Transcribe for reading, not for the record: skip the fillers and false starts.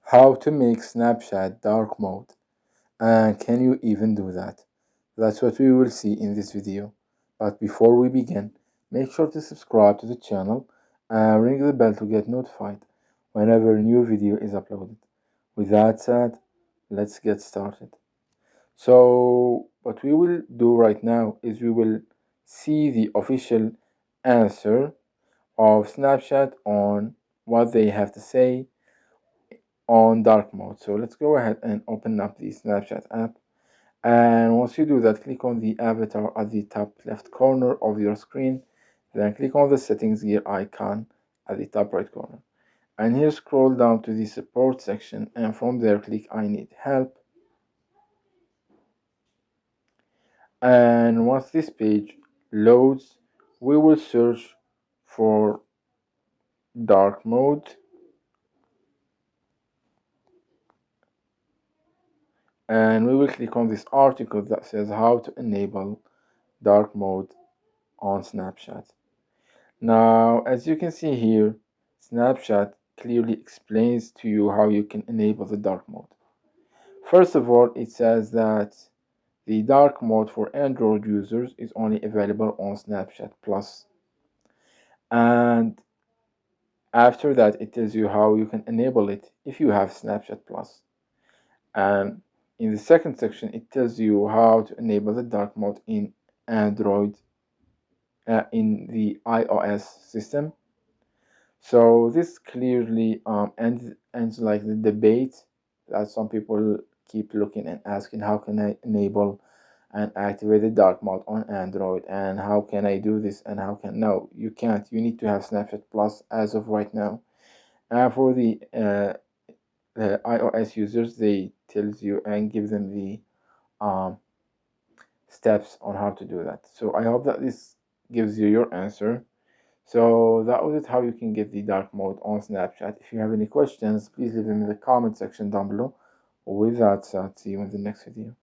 How to make Snapchat dark mode, and can you even do that? That's what we will see in this video. But before we begin, make sure to subscribe to the channel and ring the bell to get notified whenever a new video is uploaded. With that said, let's get started. So what we will do right now is we will see the official answer of Snapchat on what they have to say on dark mode. So let's go ahead and open up the Snapchat app. And once you do that, click on the avatar at the top left corner of your screen. Then click on the settings gear icon at the top right corner. And here scroll down to the support section, and from there click I need help. And once this page loads, we will search for dark mode, and we will click on this article that says how to enable dark mode on Snapchat. Now, as you can see here, Snapchat clearly explains to you how you can enable the dark mode. First of all, it says that the dark mode for Android users is only available on Snapchat Plus. And after that, it tells you how you can enable it if you have Snapchat Plus. And in the second section, it tells you how to enable the dark mode in Android, in the iOS system. So this clearly ends like the debate that some people keep looking and asking, how can I enable and activate the dark mode on Android, and how can I do this, and how can no, you can't. You need to have Snapchat Plus as of right now. And for the iOS users, they tells you and give them the um, steps on how to do that. So I hope that this gives you your answer. So that was it, how you can get the dark mode on Snapchat. If you have any questions, please leave them in the comment section down below. With that said, see you in the next video.